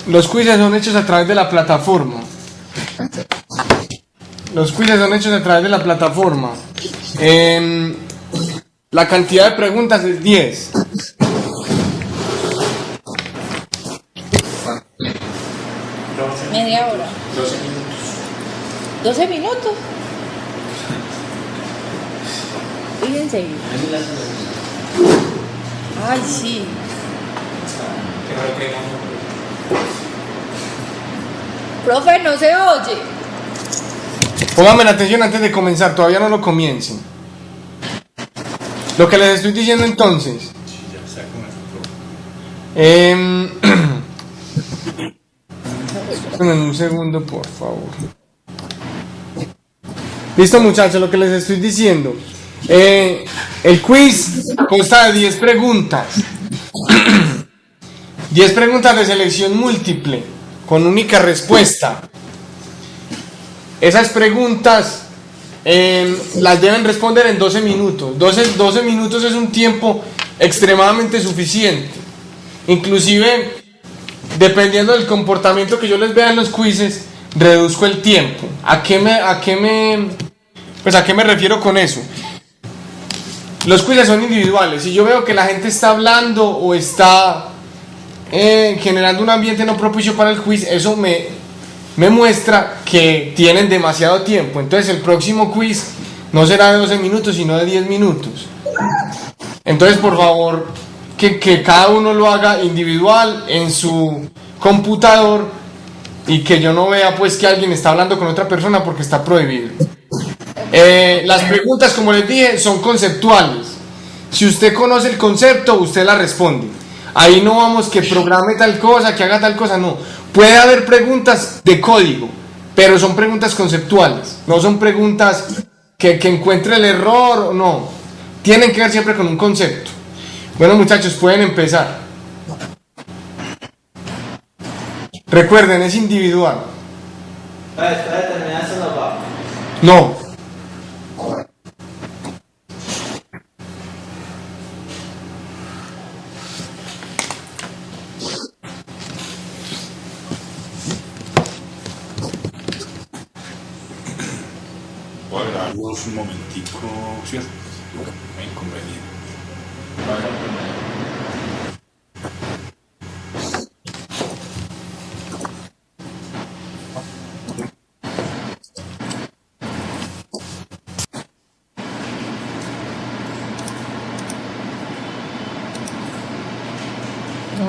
Los quizzes son hechos a través de la plataforma. Los quizzes son hechos a través de la plataforma. La cantidad de preguntas es 10. Media hora. 12 minutos. 12 minutos. Fíjense. Ay, sí. Que no lo crean. Profe, no se oye. Pónganme la atención antes de comenzar, todavía no lo comiencen. Lo que les estoy diciendo entonces. En un segundo, por favor. Listo, muchachos, lo que les estoy diciendo. El quiz consta de 10 preguntas. 10 preguntas de selección múltiple, con única respuesta. Esas preguntas las deben responder en 12 minutos. 12 minutos es un tiempo extremadamente suficiente. Inclusive, dependiendo del comportamiento que yo les vea en los quizzes, reduzco el tiempo. ¿A qué me refiero con eso? Los quizzes son individuales. Si yo veo que la gente está hablando o está generando un ambiente no propicio para el quiz, eso me muestra que tienen demasiado tiempo. Entonces el próximo quiz no será de 12 minutos, sino de 10 minutos. Entonces, por favor, que cada uno lo haga individual en su computador y que yo no vea pues que alguien está hablando con otra persona, porque está prohibido. Las preguntas, como les dije, son conceptuales. Si usted conoce el concepto, usted la responde. Ahí no vamos que programe tal cosa, que haga tal cosa, no. Puede haber preguntas de código, pero son preguntas conceptuales, no son preguntas que encuentre el error, no. Tienen que ver siempre con un concepto. Bueno, muchachos, pueden empezar. Recuerden, es individual. ¿Espera terminar eso no va? No. Voy a grabarlos un momentico, ¿cierto? No hay inconveniente.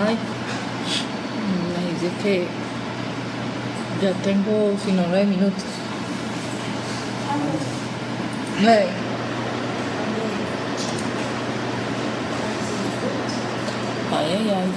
Ay, me dice que ya tengo, si no, 9 minutos. 9. Ay, ay, ay.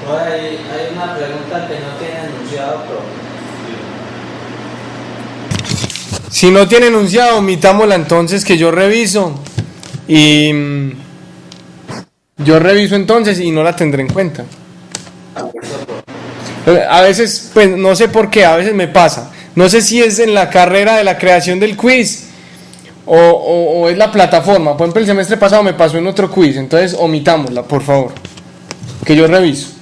Oye, hay una pregunta que no tiene enunciado, pero Si no tiene enunciado, omitámosla entonces que yo reviso y yo reviso entonces y no la tendré en cuenta. A veces, pues no sé por qué, a veces me pasa. No sé si es en la carrera de la creación del quiz o es la plataforma. Por ejemplo, el semestre pasado me pasó en otro quiz, entonces omitámosla, por favor, que yo reviso.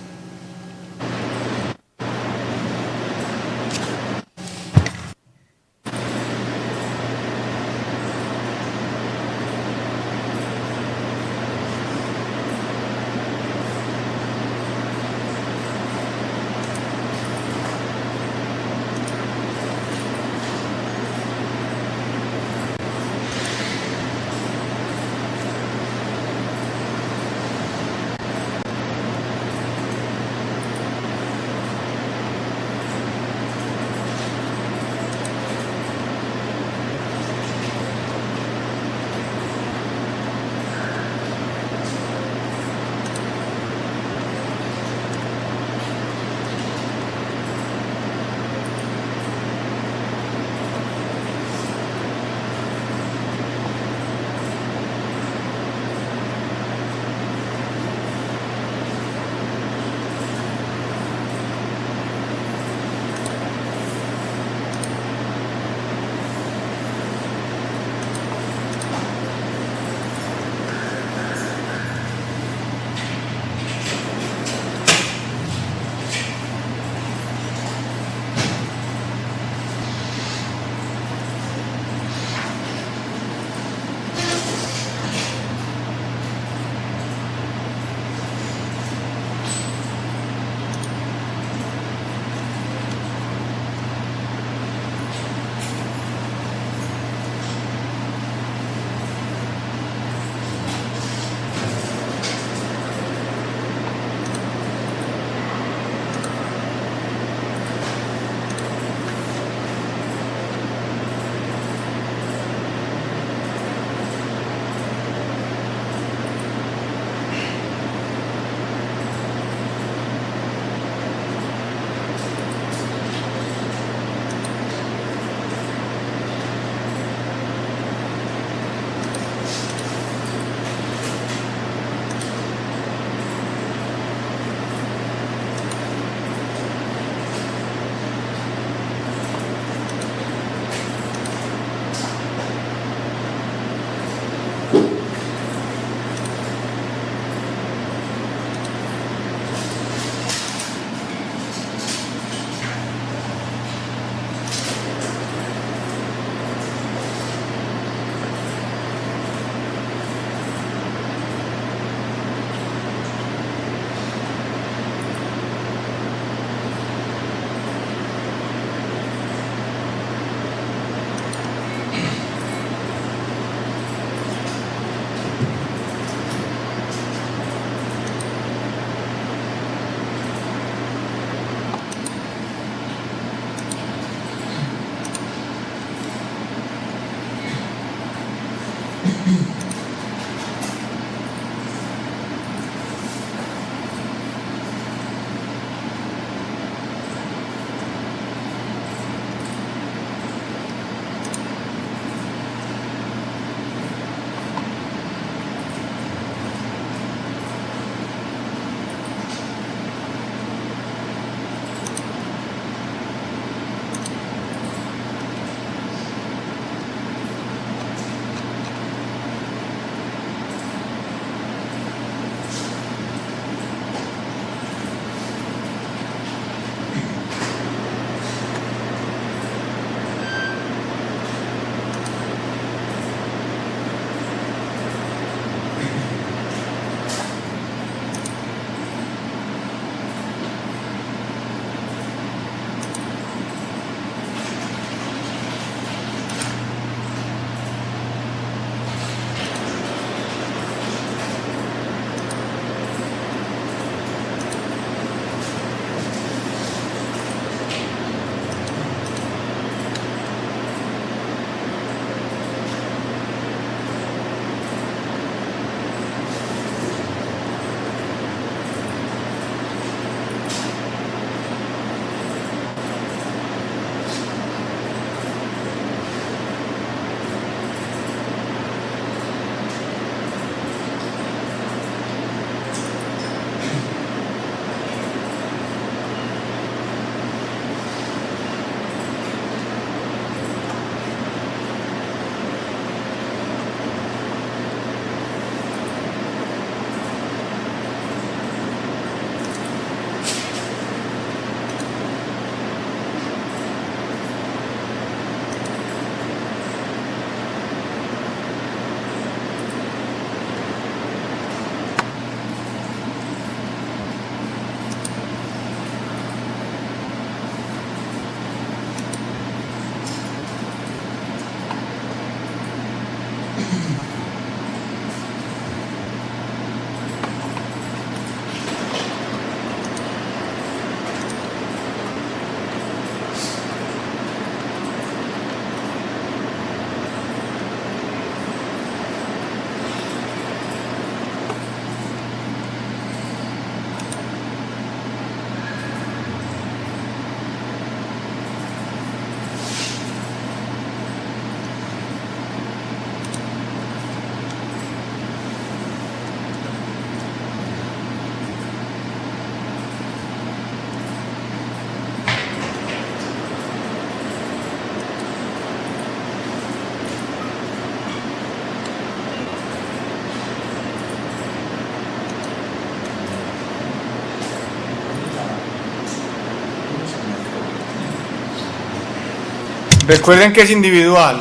Recuerden que es individual.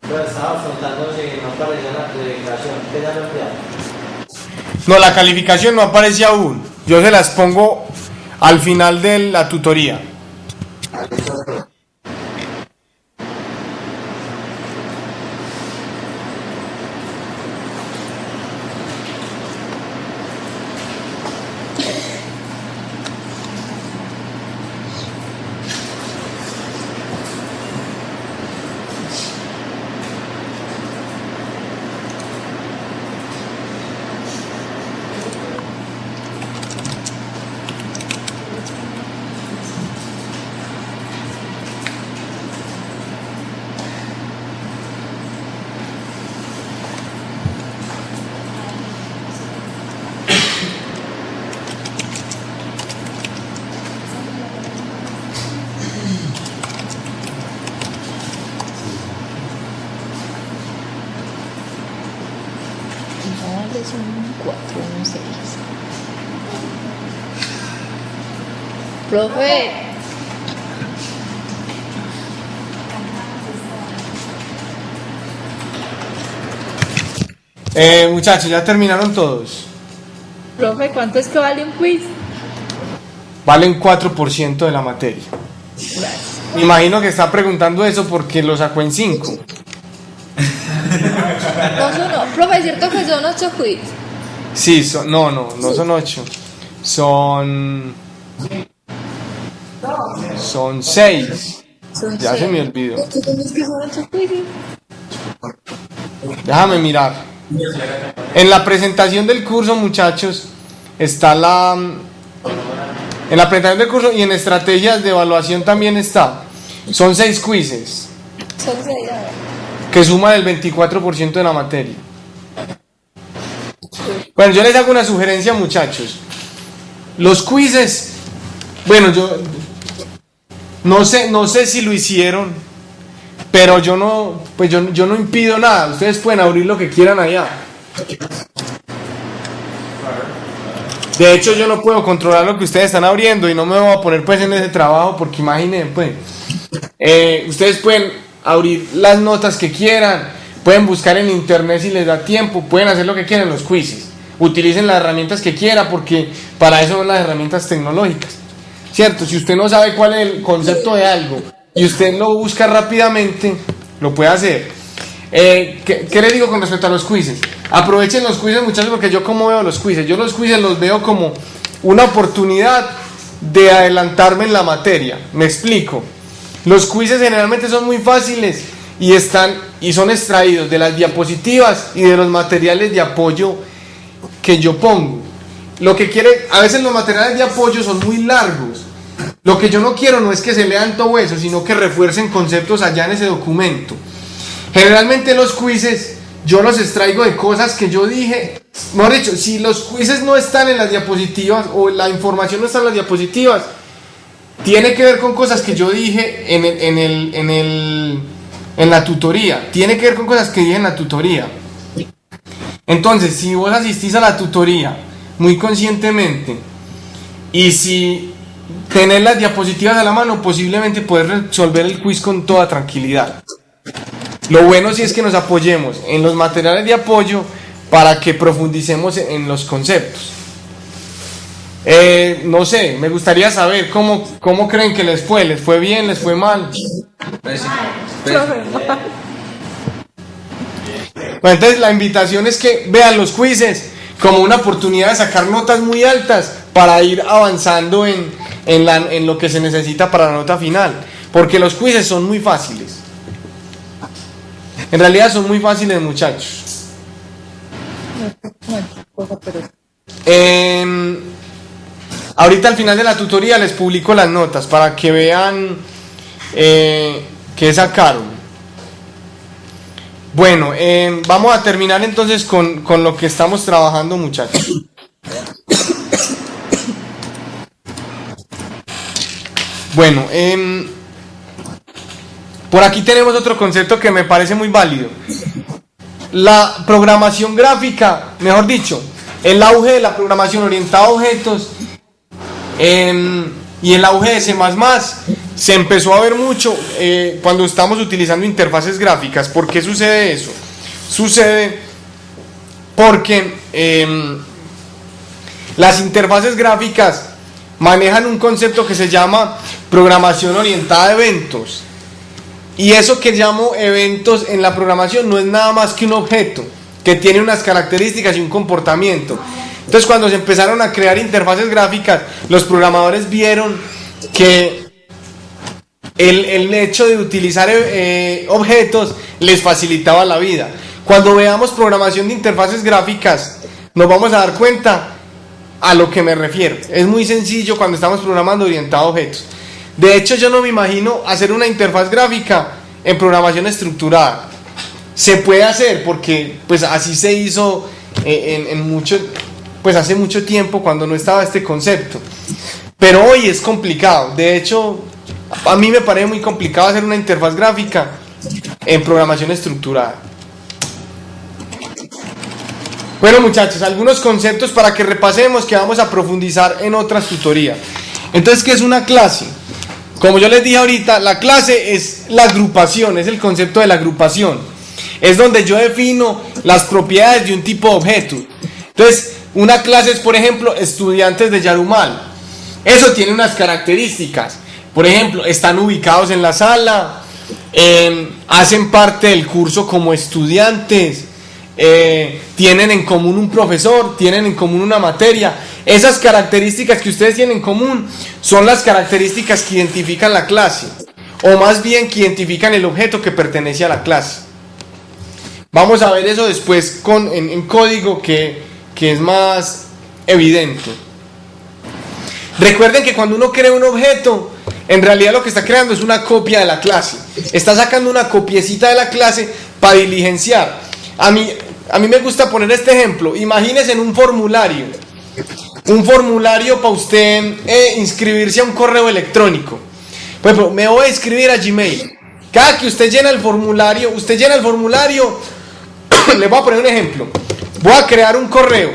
Pero estaba afrontándose y no apareció la calificación. ¿Qué ya lo enviaron? No, la calificación no aparece aún. Yo se las pongo al final de la tutoría. No, es un 4, un 6. Profe, Muchachos, ya terminaron todos. profe, ¿cuánto es que vale un quiz? Valen 4% de la materia. Gracias. Me imagino que está preguntando eso porque lo sacó en 5. No son, no. Profe, ¿es cierto que son 8 quiz? Sí, no son 8. Son 6. Son Ya se seis. me olvidó. ¿Tú crees que son 8 quiz? Déjame mirar. En la presentación del curso, muchachos, está en la presentación del curso y en estrategias de evaluación también está. Son 6 quizzes Son 6, a ver. que suman el 24% de la materia. Bueno, yo les hago una sugerencia, muchachos. Los quizzes, bueno, yo no sé si lo hicieron, pero yo no impido nada. Ustedes pueden abrir lo que quieran allá. De hecho, yo no puedo controlar lo que ustedes están abriendo y no me voy a poner pues en ese trabajo porque imaginen, pues, ustedes pueden abrir las notas que quieran, pueden buscar en internet si les da tiempo, pueden hacer lo que quieran en los quizzes. Utilicen las herramientas que quieran porque para eso son las herramientas tecnológicas, ¿cierto? Si usted no sabe cuál es el concepto de algo y usted lo busca rápidamente, lo puede hacer. ¿Qué les digo con respecto a los quizzes? Aprovechen los quizzes, muchachos, porque yo como veo los quizzes, yo los quizzes los veo como una oportunidad de adelantarme en la materia. Me explico. Los quizzes generalmente son muy fáciles y son extraídos de las diapositivas y de los materiales de apoyo que yo pongo. A veces los materiales de apoyo son muy largos. Lo que yo no quiero no es que se lean todo eso, sino que refuercen conceptos allá en ese documento. Generalmente los quizzes yo los extraigo de cosas que yo dije. Mejor dicho, si los quizzes no están en las diapositivas o la información no está en las diapositivas, tiene que ver con cosas que yo dije en la tutoría. Tiene que ver con cosas que dije en la tutoría. Entonces, si vos asistís a la tutoría muy conscientemente y si tenés las diapositivas a la mano, posiblemente podés resolver el quiz con toda tranquilidad. Lo bueno sí es que nos apoyemos en los materiales de apoyo para que profundicemos en los conceptos. No sé, me gustaría saber cómo creen que les fue. ¿Les fue bien? ¿Les fue mal? Profe, Bueno, entonces la invitación es que vean los quizzes como una oportunidad de sacar notas muy altas para ir avanzando en lo que se necesita para la nota final, porque los quizzes son muy fáciles. En realidad son muy fáciles, muchachos. Ahorita al final de la tutoría les publico las notas para que vean qué sacaron. Bueno, vamos a terminar entonces con lo que estamos trabajando, muchachos. Bueno, por aquí tenemos otro concepto que me parece muy válido. La programación gráfica, mejor dicho, el auge de la programación orientada a objetos y el auge de C++ se empezó a ver mucho cuando estamos utilizando interfaces gráficas. ¿Por qué sucede eso? Sucede porque las interfaces gráficas manejan un concepto que se llama programación orientada a eventos. Y eso que llamo eventos en la programación no es nada más que un objeto que tiene unas características y un comportamiento. Entonces, cuando se empezaron a crear interfaces gráficas, los programadores vieron que el hecho de utilizar objetos les facilitaba la vida. Cuando veamos programación de interfaces gráficas, nos vamos a dar cuenta a lo que me refiero. Es muy sencillo cuando estamos programando orientado a objetos. De hecho, yo no me imagino hacer una interfaz gráfica en programación estructurada. Se puede hacer porque pues así se hizo hace mucho tiempo cuando no estaba este concepto. Pero hoy es complicado. De hecho, a mí me parece muy complicado hacer una interfaz gráfica en programación estructurada. Bueno, muchachos, algunos conceptos para que repasemos que vamos a profundizar en otras tutorías. Entonces, ¿qué es una clase? Como yo les dije ahorita, la clase es la agrupación, es el concepto de la agrupación. Es donde yo defino las propiedades de un tipo de objeto. Entonces, una clase es, por ejemplo, estudiantes de Yarumal. Eso tiene unas características. Por ejemplo, están ubicados en la sala, hacen parte del curso como estudiantes, tienen en común un profesor, tienen en común una materia. Esas características que ustedes tienen en común son las características que identifican la clase, o más bien que identifican el objeto que pertenece a la clase. Vamos a ver eso después en código que es más evidente. Recuerden que cuando uno crea un objeto, en realidad lo que está creando es una copia de la clase. Está sacando una copiecita de la clase para diligenciar. A mí me gusta poner este ejemplo. Imagínense en un formulario para usted inscribirse a un correo electrónico. Por ejemplo, me voy a inscribir a Gmail. Cada que usted llena el formulario, les voy a poner un ejemplo. Voy a crear un correo,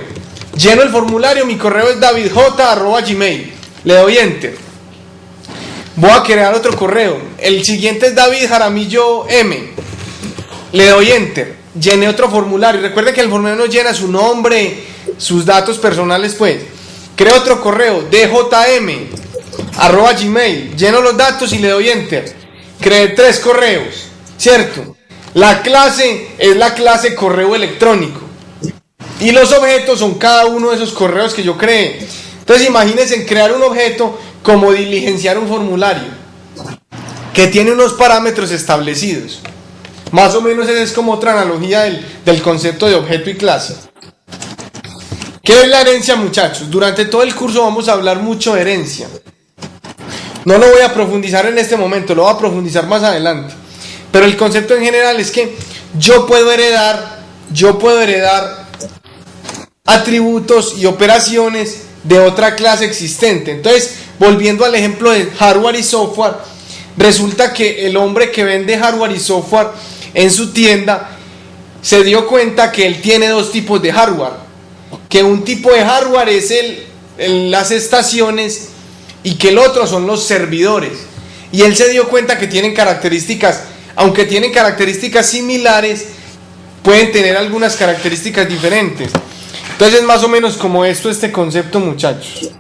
lleno el formulario, mi correo es davidj@gmail, le doy enter. Voy a crear otro correo, el siguiente es David Jaramillo M, le doy enter. Llené otro formulario. Recuerden que el formulario no llena su nombre, sus datos personales, pues. Creo otro correo, djm@gmail. Lleno los datos y le doy enter. Creé 3 correos, ¿cierto? La clase es la clase correo electrónico. Y los objetos son cada uno de esos correos que yo creé. Entonces imagínense en crear un objeto como diligenciar un formulario que tiene unos parámetros establecidos. Más o menos esa es como otra analogía del concepto de objeto y clase. ¿Qué es la herencia, muchachos? Durante todo el curso vamos a hablar mucho de herencia. No lo voy a profundizar en este momento, lo voy a profundizar más adelante. Pero el concepto en general es que yo puedo heredar atributos y operaciones de otra clase existente. Entonces, volviendo al ejemplo de hardware y software, resulta que el hombre que vende hardware y software en su tienda se dio cuenta que él tiene 2 tipos de hardware, que un tipo de hardware es las estaciones y que el otro son los servidores, y él se dio cuenta que tienen características, aunque tienen características similares, pueden tener algunas características diferentes. Entonces es más o menos como este concepto, muchachos.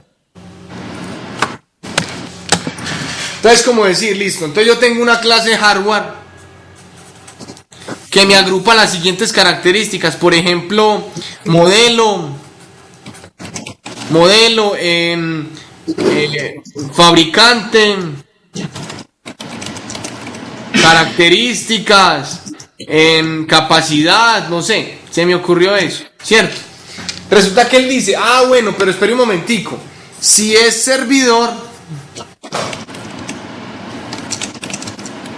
Entonces, como decir, listo, entonces yo tengo una clase hardware que me agrupa las siguientes características. Por ejemplo, modelo, fabricante, características, capacidad, no sé, se me ocurrió eso, ¿cierto? Resulta que él dice, bueno, pero espere un momentico, si es servidor,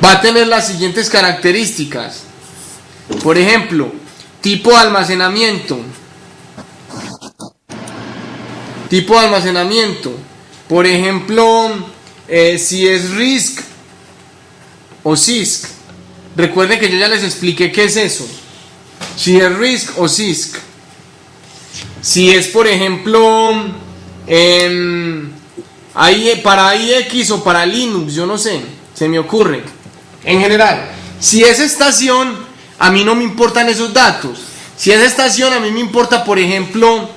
va a tener las siguientes características. Por ejemplo, tipo de almacenamiento. Por ejemplo, si es RISC o CISC. Recuerden que yo ya les expliqué qué es eso. Si es RISC o CISC. Si es, por ejemplo, para IX o para Linux, yo no sé, se me ocurre. En general, si es estación, a mí no me importan esos datos. Si es estación, a mí me importa, por ejemplo,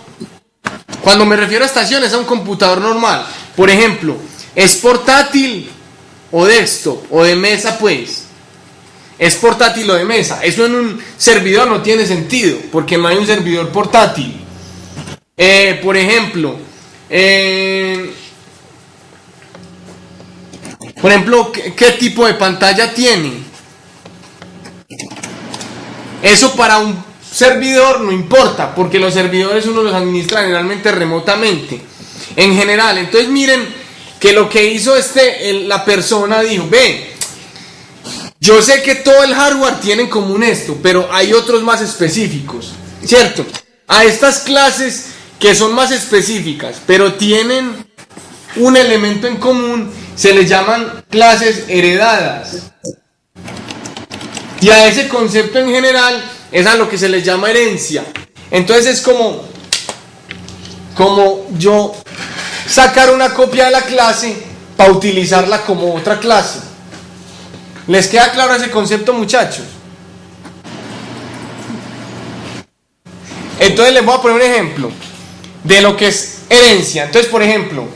cuando me refiero a estación, es a un computador normal. Por ejemplo, ¿es portátil o desktop o de mesa, pues? Es portátil o de mesa. Eso en un servidor no tiene sentido, porque no hay un servidor portátil. Por ejemplo, ¿qué tipo de pantalla tiene? Eso para un servidor no importa, porque los servidores uno los administra generalmente remotamente. En general, entonces miren que lo que hizo la persona dijo, ve, yo sé que todo el hardware tiene en común esto, pero hay otros más específicos, ¿cierto? A estas clases que son más específicas, pero tienen un elemento en común, se les llaman clases heredadas. Y a ese concepto en general es a lo que se les llama herencia. Entonces es como yo sacar una copia de la clase para utilizarla como otra clase. ¿Les queda claro ese concepto, muchachos? Entonces les voy a poner un ejemplo de lo que es herencia. Entonces, por ejemplo,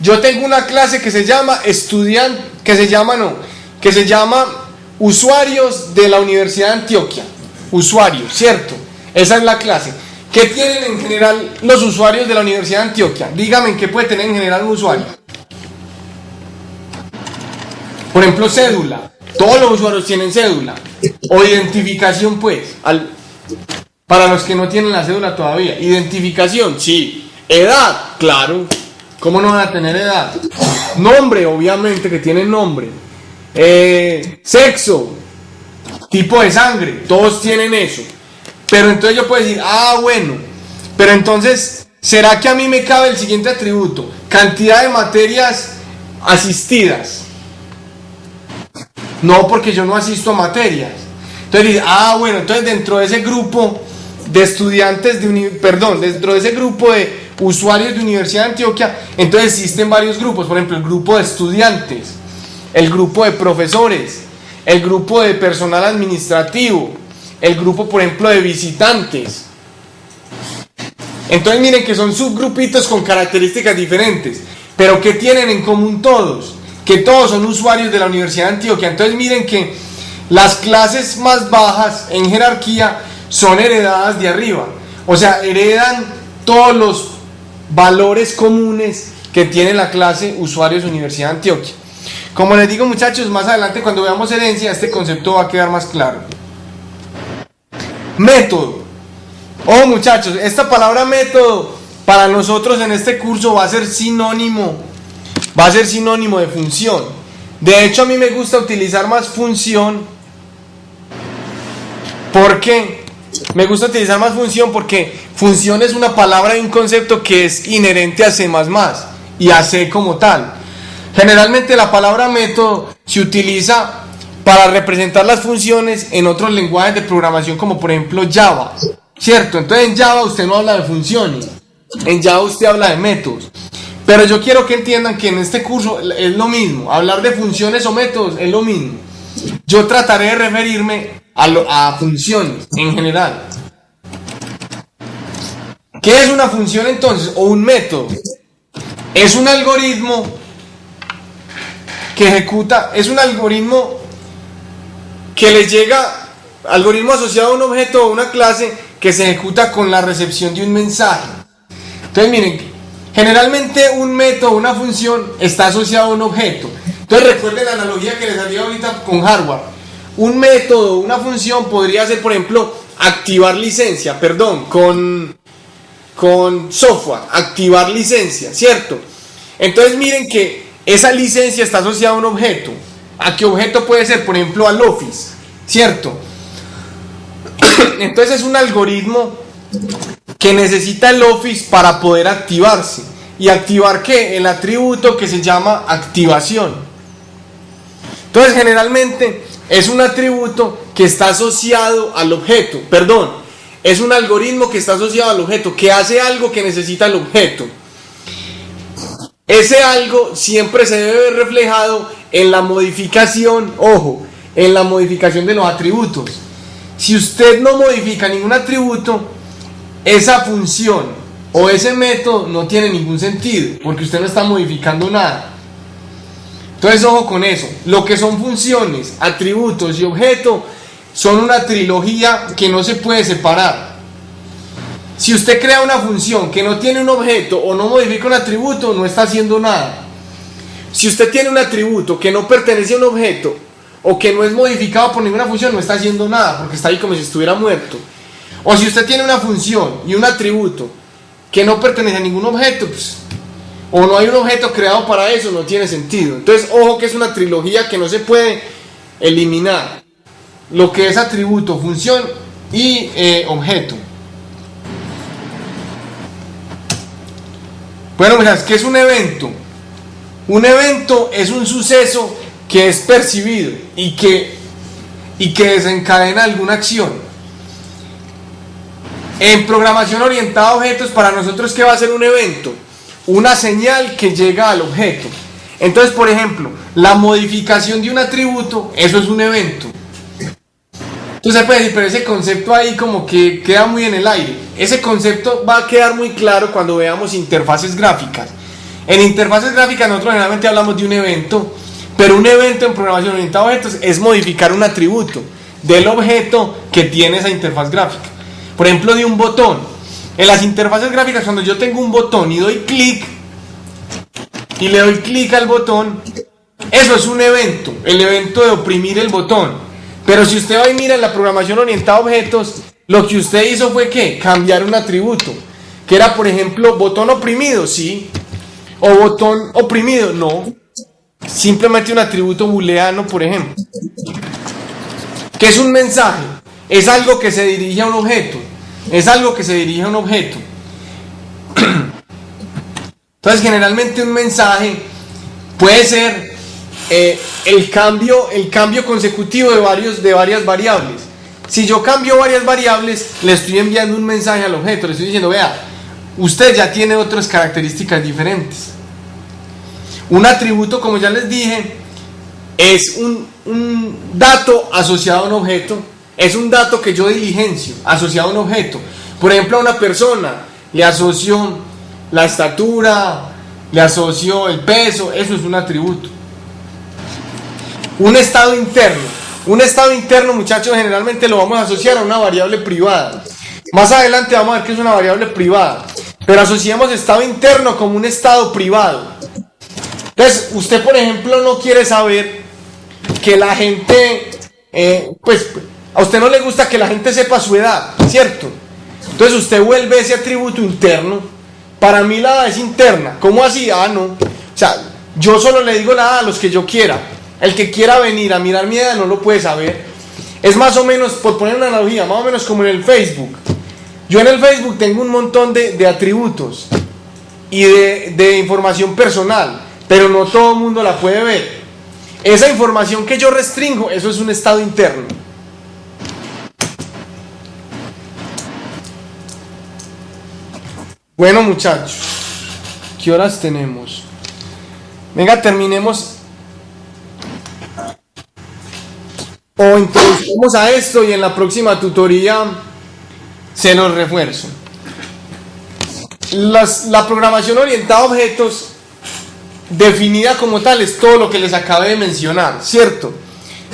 yo tengo una clase que se llama usuarios de la Universidad de Antioquia. Usuarios, ¿cierto? Esa es la clase. ¿Qué tienen en general los usuarios de la Universidad de Antioquia? Díganme qué puede tener en general un usuario. Por ejemplo, cédula. Todos los usuarios tienen cédula. O identificación, pues. Para los que no tienen la cédula todavía. Identificación, sí. Edad, claro. ¿Cómo no van a tener edad? Nombre, obviamente que tienen nombre. Sexo, tipo de sangre, todos tienen eso. Pero entonces yo puedo decir, bueno, pero entonces, ¿será que a mí me cabe el siguiente atributo? Cantidad de materias asistidas. No, porque yo no asisto a materias. Entonces dice, bueno, entonces dentro de ese grupo de estudiantes dentro de ese grupo de usuarios de Universidad de Antioquia, entonces existen varios grupos. Por ejemplo, el grupo de estudiantes, el grupo de profesores, el grupo de personal administrativo, el grupo, por ejemplo, de visitantes. Entonces miren que son subgrupitos con características diferentes, pero ¿qué tienen en común todos? Que todos son usuarios de la Universidad de Antioquia. Entonces miren que las clases más bajas en jerarquía son heredadas de arriba, o sea, heredan todos los valores comunes que tiene la clase usuarios de Universidad de Antioquia. Como les digo, muchachos, más adelante cuando veamos herencia, este concepto va a quedar más claro. Método. Muchachos, esta palabra método para nosotros en este curso va a ser sinónimo de función. De hecho, a mí me gusta utilizar más función. ¿Por qué? Me gusta utilizar más función porque función es una palabra y un concepto que es inherente a C++ y a C como tal. Generalmente la palabra método se utiliza para representar las funciones en otros lenguajes de programación, como por ejemplo Java, ¿cierto? Entonces en Java usted no habla de funciones, en Java usted habla de métodos. Pero yo quiero que entiendan que en este curso es lo mismo, hablar de funciones o métodos es lo mismo. Yo trataré de referirme a funciones en general. ¿Qué es una función entonces? O un método. Es un algoritmo que ejecuta, es un algoritmo que le llega algoritmo asociado a un objeto o una clase que se ejecuta con la recepción de un mensaje. Entonces miren, generalmente un método, una función está asociado a un objeto. Entonces recuerden la analogía que les salía ahorita con hardware. Un método, una función podría ser, por ejemplo, activar licencia, con software, activar licencia, ¿cierto? Entonces miren que esa licencia está asociada a un objeto. ¿A qué objeto puede ser? Por ejemplo, al Office, ¿cierto? Entonces es un algoritmo que necesita el Office para poder activarse. ¿Y activar qué? El atributo que se llama activación. Entonces generalmente es un atributo que está asociado al objeto, es un algoritmo que está asociado al objeto, que hace algo que necesita el objeto. Ese algo siempre se debe ver reflejado en la modificación, ojo, en la modificación de los atributos. Si usted no modifica ningún atributo, esa función o ese método no tiene ningún sentido, porque usted no está modificando nada. Entonces ojo con eso. Lo que son funciones, atributos y objeto son una trilogía que no se puede separar. Si usted crea una función que no tiene un objeto o no modifica un atributo, no está haciendo nada. Si usted tiene un atributo que no pertenece a un objeto o que no es modificado por ninguna función, no está haciendo nada, porque está ahí como si estuviera muerto. O si usted tiene una función y un atributo que no pertenece a ningún objeto, pues, o no hay un objeto creado para eso, no tiene sentido. Entonces ojo que es una trilogía que no se puede eliminar. Lo que es atributo, función y objeto. Bueno, mirad, ¿qué es un evento? Un evento es un suceso que es percibido y que desencadena alguna acción. En programación orientada a objetos, para nosotros, ¿qué va a ser un evento? Una señal que llega al objeto. Entonces, por ejemplo, la modificación de un atributo, eso es un evento. Entonces puede decir, pero ese concepto ahí como que queda muy en el aire. Ese concepto va a quedar muy claro cuando veamos interfaces gráficas. En interfaces gráficas nosotros generalmente hablamos de un evento, pero un evento en programación orientada a objetos es modificar un atributo del objeto que tiene esa interfaz gráfica. Por ejemplo, de un botón. En las interfaces gráficas, cuando yo tengo un botón y doy clic, y le doy clic al botón, eso es un evento, el evento de oprimir el botón. Pero si usted va y mira en la programación orientada a objetos, lo que usted hizo fue ¿qué? Cambiar un atributo, que era, por ejemplo, botón oprimido, sí, o botón oprimido, no, simplemente un atributo booleano, por ejemplo. ¿Qué es un mensaje? Es algo que se dirige a un objeto, Entonces generalmente un mensaje puede ser el cambio consecutivo de varias variables. Si yo cambio varias variables, le estoy enviando un mensaje al objeto, le estoy diciendo, vea, usted ya tiene otras características diferentes. Un atributo, como ya les dije, es un dato asociado a un objeto, es un dato que yo diligencio asociado a un objeto. Por ejemplo, a una persona le asocio la estatura, le asocio el peso, eso es un atributo. Un estado interno, muchachos, generalmente lo vamos a asociar a una variable privada. Más adelante vamos a ver que es una variable privada, pero asociamos estado interno como un estado privado. Entonces, usted, por ejemplo, no quiere saber que la gente, pues, a usted no le gusta que la gente sepa su edad, ¿cierto? Entonces usted vuelve ese atributo interno. Para mí la edad es interna. ¿Cómo así? No. O sea, yo solo le digo la edad a los que yo quiera. El que quiera venir a mirar mi edad no lo puede saber. Es más o menos, por poner una analogía, más o menos como en el Facebook. Yo en el Facebook tengo un montón de atributos y de información personal, pero no todo el mundo la puede ver. Esa información que yo restringo, eso es un estado interno. Bueno, muchachos, ¿qué horas tenemos? Venga, terminemos o introducimos a esto y en la tutoría se los refuerzo. La programación orientada a objetos, definida como tal, es todo lo que les acabé de mencionar, ¿cierto?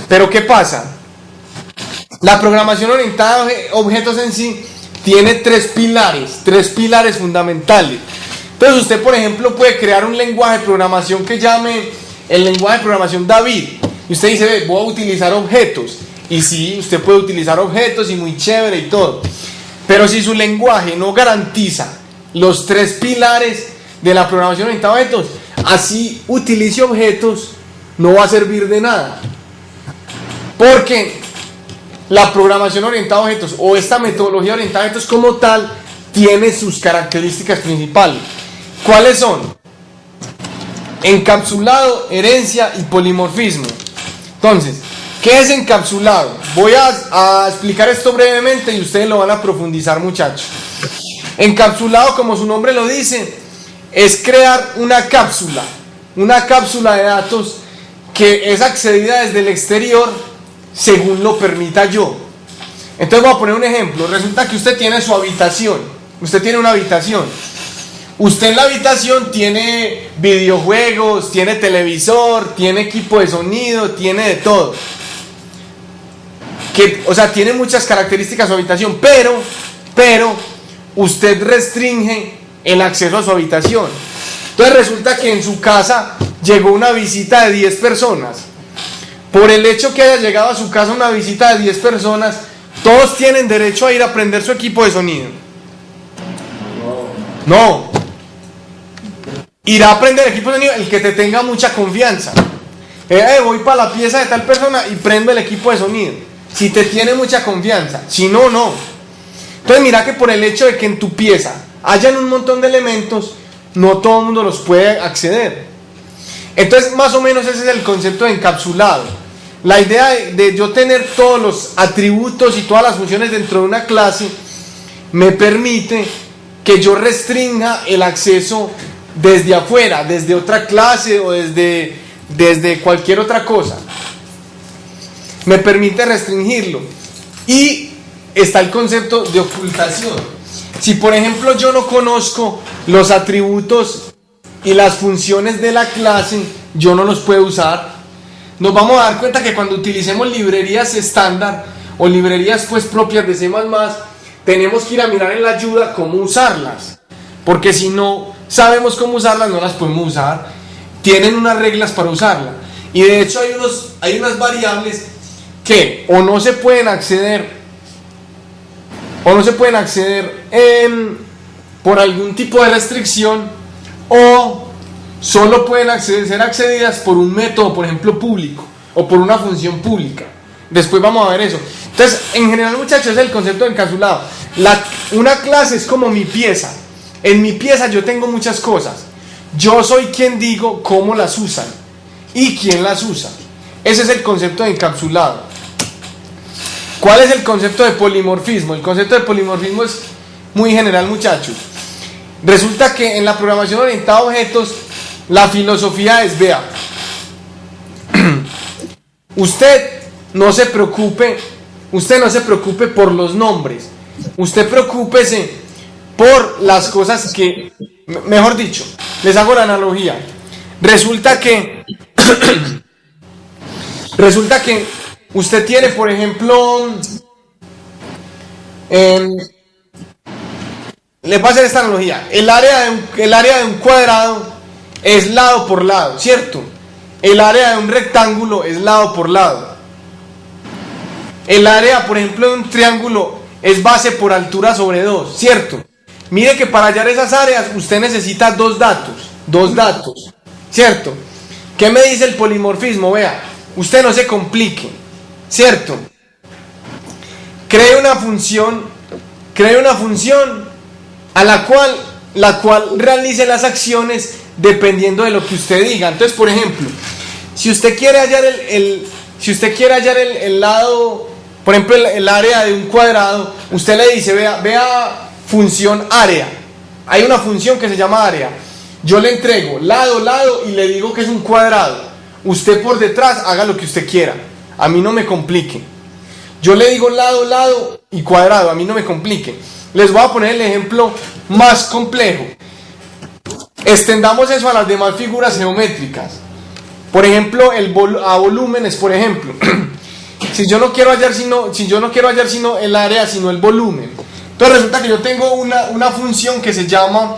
Pero ¿qué pasa? La programación orientada a objetos en sí tiene tres pilares fundamentales. Entonces usted, por ejemplo, puede crear un lenguaje de programación que llame el lenguaje de programación David. Y usted dice, voy a utilizar objetos. Y sí, usted puede utilizar objetos y muy chévere y todo. Pero si su lenguaje no garantiza los tres pilares de la programación orientada a objetos, así utilice objetos, no va a servir de nada. Porque la programación orientada a objetos o esta metodología orientada a objetos como tal tiene sus características principales. ¿Cuáles son? Encapsulado, herencia y polimorfismo. Entonces, ¿qué es encapsulado? Voy a explicar esto brevemente y ustedes lo van a profundizar, muchachos. Encapsulado, como su nombre lo dice, es crear una cápsula de datos que es accedida desde el exterior según lo permita yo. Entonces voy a poner un ejemplo. Resulta que usted tiene su habitación, usted tiene una habitación. Usted en la habitación tiene videojuegos, tiene televisor, tiene equipo de sonido, tiene de todo. O sea, tiene muchas características su habitación, pero usted restringe el acceso a su habitación. Entonces resulta que en su casa llegó una visita de 10 personas. Por el hecho que haya llegado a su casa una visita de 10 personas, todos tienen derecho a ir a prender su equipo de sonido. No. Irá a prender el equipo de sonido el que te tenga mucha confianza. Voy para la pieza de tal persona y prendo el equipo de sonido. Si te tiene mucha confianza. Si no, no. Entonces mira que por el hecho de que en tu pieza hayan un montón de elementos, no todo el mundo los puede acceder. Entonces más o menos ese es el concepto de encapsulado. La idea de yo tener todos los atributos y todas las funciones dentro de una clase me permite que yo restrinja el acceso desde afuera, desde otra clase o desde cualquier otra cosa. Me permite restringirlo. Y está el concepto de ocultación. Si por ejemplo yo no conozco los atributos y las funciones de la clase, yo no los puedo usar. Nos vamos a dar cuenta que cuando utilicemos librerías estándar o librerías pues propias de C++, tenemos que ir a mirar en la ayuda cómo usarlas, porque si no sabemos cómo usarlas no las podemos usar. Tienen unas reglas para usarla y de hecho hay unas variables que o no se pueden acceder por algún tipo de restricción, o solo pueden ser accedidas por un método, por ejemplo público, o por una función pública. Después vamos a ver eso. Entonces, en general, muchachos, es el concepto de encapsulado. Una clase es como mi pieza. En mi pieza yo tengo muchas cosas. Yo soy quien digo cómo las usan y quién las usa. Ese es el concepto de encapsulado. ¿Cuál es el concepto de polimorfismo? El concepto de polimorfismo es muy general, muchachos. Resulta que en la programación orientada a objetos, la filosofía es, vea, usted no se preocupe por los nombres, usted preocúpese por las cosas que, mejor dicho, les hago la analogía. Resulta que usted tiene, por ejemplo, le voy a hacer esta analogía. El área de un cuadrado es lado por lado, ¿cierto? El área de un rectángulo es lado por lado. El área, por ejemplo, de un triángulo es base por altura sobre 2, ¿cierto? Mire que para hallar esas áreas usted necesita dos datos, ¿cierto? ¿Qué me dice el polimorfismo? Vea, usted no se complique, ¿cierto? Cree una función a la cual realice las acciones dependiendo de lo que usted diga. Entonces, por ejemplo, si usted quiere hallar el lado, por ejemplo, el área de un cuadrado, usted le dice, vea función área. Hay una función que se llama área. Yo le entrego lado y le digo que es un cuadrado. Usted por detrás haga lo que usted quiera. A mí no me complique. Yo le digo lado y cuadrado. A mí no me complique. Les voy a poner el ejemplo más complejo. Extendamos eso a las demás figuras geométricas. Por ejemplo, a volúmenes, por ejemplo. Si yo no quiero hallar sino el área, sino el volumen. Entonces resulta que yo tengo una función que se llama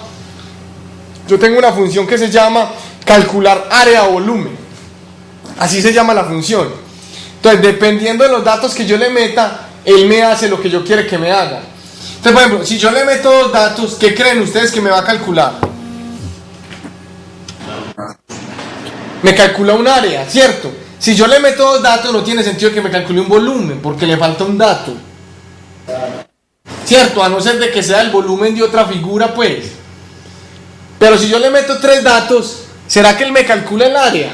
calcular área o volumen. Así se llama la función. Entonces, dependiendo de los datos que yo le meta, él me hace lo que yo quiero que me haga. Entonces, por ejemplo, si yo le meto dos datos, ¿qué creen ustedes que me va a calcular? Me calcula un área, ¿cierto? Si yo le meto dos datos, no tiene sentido que me calcule un volumen, porque le falta un dato. ¿Cierto? A no ser de que sea el volumen de otra figura, pues. Pero si yo le meto tres datos, ¿será que él me calcula el área?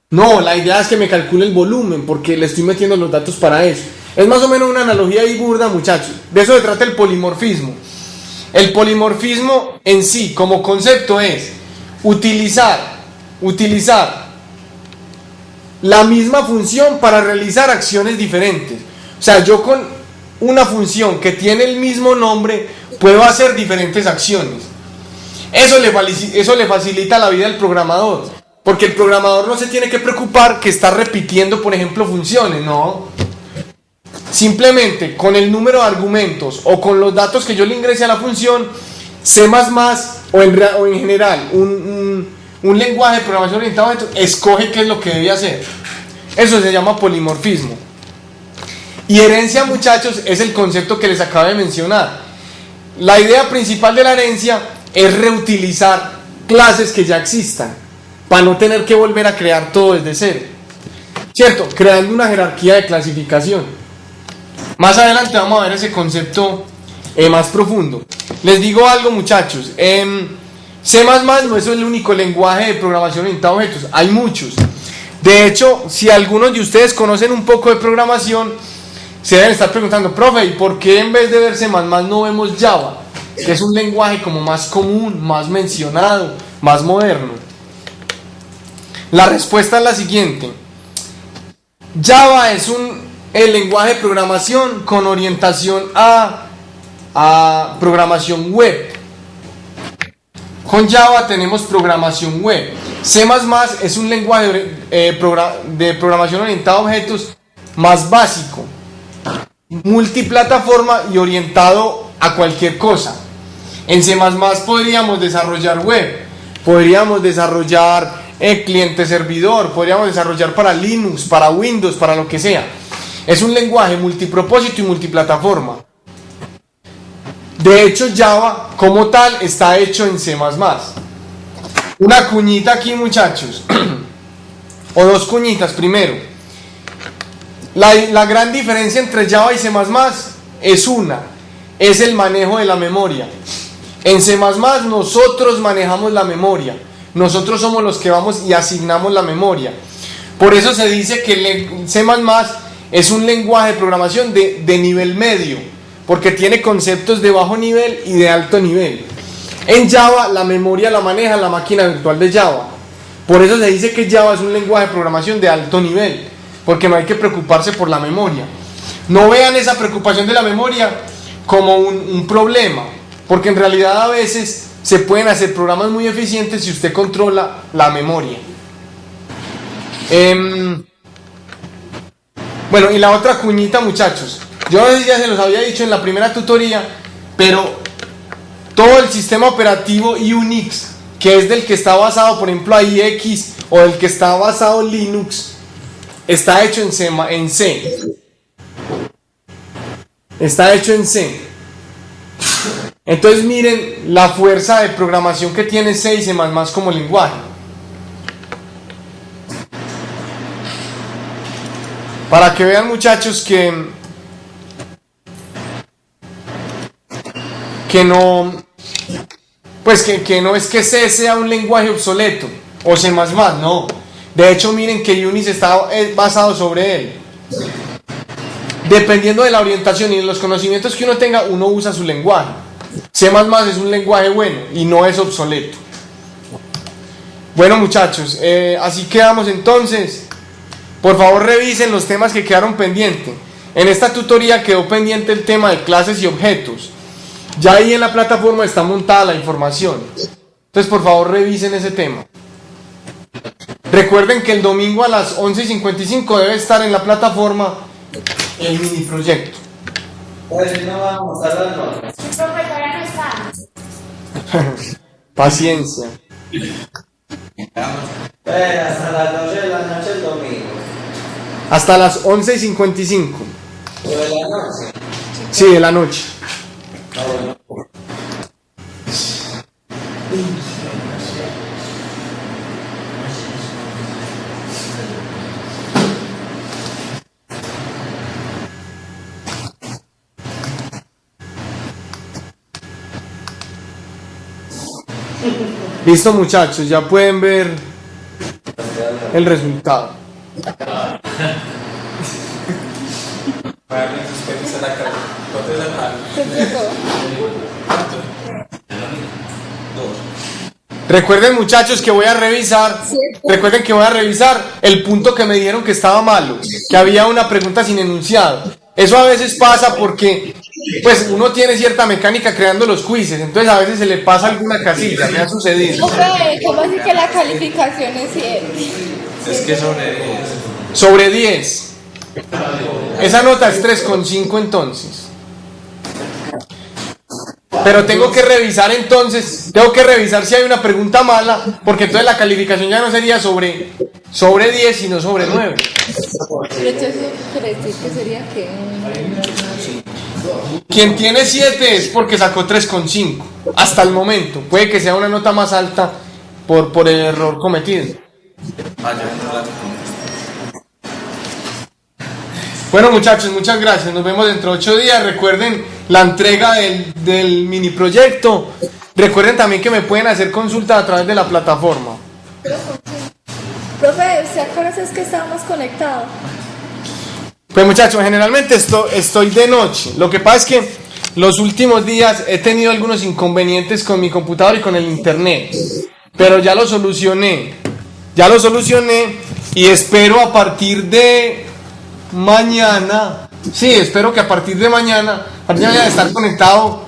No, la idea es que me calcule el volumen, porque le estoy metiendo los datos para eso. Es más o menos una analogía ahí burda, muchachos. De eso se trata el polimorfismo. El polimorfismo en sí, como concepto, es utilizar la misma función para realizar acciones diferentes. O sea, yo con una función que tiene el mismo nombre puedo hacer diferentes acciones. Eso le facilita la vida al programador, porque el programador no se tiene que preocupar que está repitiendo, por ejemplo, funciones, no. Simplemente con el número de argumentos o con los datos que yo le ingrese a la función, C++ o en general un lenguaje de programación orientado a objetos escoge qué es lo que debe hacer. Eso se llama polimorfismo. Y herencia, muchachos, es el concepto que les acabo de mencionar. La idea principal de la herencia es reutilizar clases que ya existan, para no tener que volver a crear todo desde cero, ¿cierto? Creando una jerarquía de clasificación. Más adelante vamos a ver ese concepto más profundo. Les digo algo, muchachos, C++ no es el único lenguaje de programación orientada a objetos, hay muchos. De hecho, si algunos de ustedes conocen un poco de programación, se deben estar preguntando, profe, ¿y por qué en vez de ver C++ no vemos Java? Que es un lenguaje como más común, más mencionado, más moderno. La respuesta es la siguiente. Java es el lenguaje de programación con orientación a programación web. Con Java tenemos programación web. C++ es un lenguaje de programación orientado a objetos más básico, multiplataforma y orientado a cualquier cosa. En C++ podríamos desarrollar web, podríamos desarrollar cliente-servidor, podríamos desarrollar para Linux, para Windows, para lo que sea. Es un lenguaje multipropósito y multiplataforma. De hecho, Java como tal está hecho en C++. Una cuñita aquí, muchachos, o dos cuñitas. Primero, la gran diferencia entre Java y C++ es el manejo de la memoria. En C++ nosotros manejamos la memoria, nosotros somos los que vamos y asignamos la memoria. Por eso se dice que C++ es un lenguaje de programación de nivel medio, porque tiene conceptos de bajo nivel y de alto nivel. En Java la memoria la maneja la máquina virtual de Java. Por eso se dice que Java es un lenguaje de programación de alto nivel, porque no hay que preocuparse por la memoria. No vean esa preocupación de la memoria como un problema, porque en realidad a veces se pueden hacer programas muy eficientes si usted controla la memoria. Bueno, y la otra cuñita, muchachos, yo no sé si ya se los había dicho en la primera tutoría, pero todo el sistema operativo Unix, que es del que está basado, por ejemplo, IX, o del que está basado Linux, está hecho en C. Está hecho en C. Entonces miren la fuerza de programación que tiene C y C++ como lenguaje. Para que vean, muchachos, que no, pues que no es que C sea un lenguaje obsoleto o C++, no. De hecho, miren que Unix está basado sobre él. Dependiendo de la orientación y de los conocimientos que uno tenga, uno usa su lenguaje. C++ es un lenguaje bueno y no es obsoleto. Bueno, muchachos, así quedamos entonces. Por favor, revisen los temas que quedaron pendientes. En esta tutoría quedó pendiente el tema de clases y objetos. Ya ahí en la plataforma está montada la información. Entonces, por favor, revisen ese tema. Recuerden que el domingo a las 11:55 debe estar en la plataforma el mini proyecto. Pues no vamos a las notas. El profe todavía no está. Paciencia. Hasta las 12 de la noche el domingo. Hasta las 11:55. ¿O de la noche? Sí, de la noche. Ah, bueno. Listo, muchachos, ya pueden ver el resultado. Para darle experiencia a la cara. ¿Cuánto es la cara? ¿Qué explicó? Dos. Recuerden, muchachos, que voy a revisar. Recuerden que voy a revisar el punto que me dijeron que estaba malo, que había una pregunta sin enunciado. Eso a veces pasa porque pues uno tiene cierta mecánica creando los quizzes, entonces a veces se le pasa alguna casilla, me ha sucedido. Profe, ¿cómo así que la calificación es 7? Es que sobre 10. Sobre 10. Esa nota es 3,5 entonces. Pero tengo que revisar si hay una pregunta mala, porque entonces la calificación ya no sería sobre 10, sino sobre 9. Pero entonces quiere decir que sería que... Quien tiene 7 es porque sacó 3,5 hasta el momento. Puede que sea una nota más alta por el error cometido. Ah, ya no la contesté. Bueno, muchachos, muchas gracias. Nos vemos dentro de 8 días. Recuerden la entrega del mini proyecto. Recuerden también que me pueden hacer consultas a través de la plataforma. Profe, ¿usted acuerdas es que estábamos conectados? Pues, muchachos, generalmente estoy de noche. Lo que pasa es que los últimos días he tenido algunos inconvenientes con mi computador y con el internet. Pero ya lo solucioné. Y espero a partir de mañana. Sí, espero que a partir de mañana estar conectado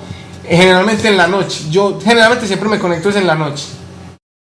generalmente en la noche. Yo generalmente siempre me conecto es en la noche.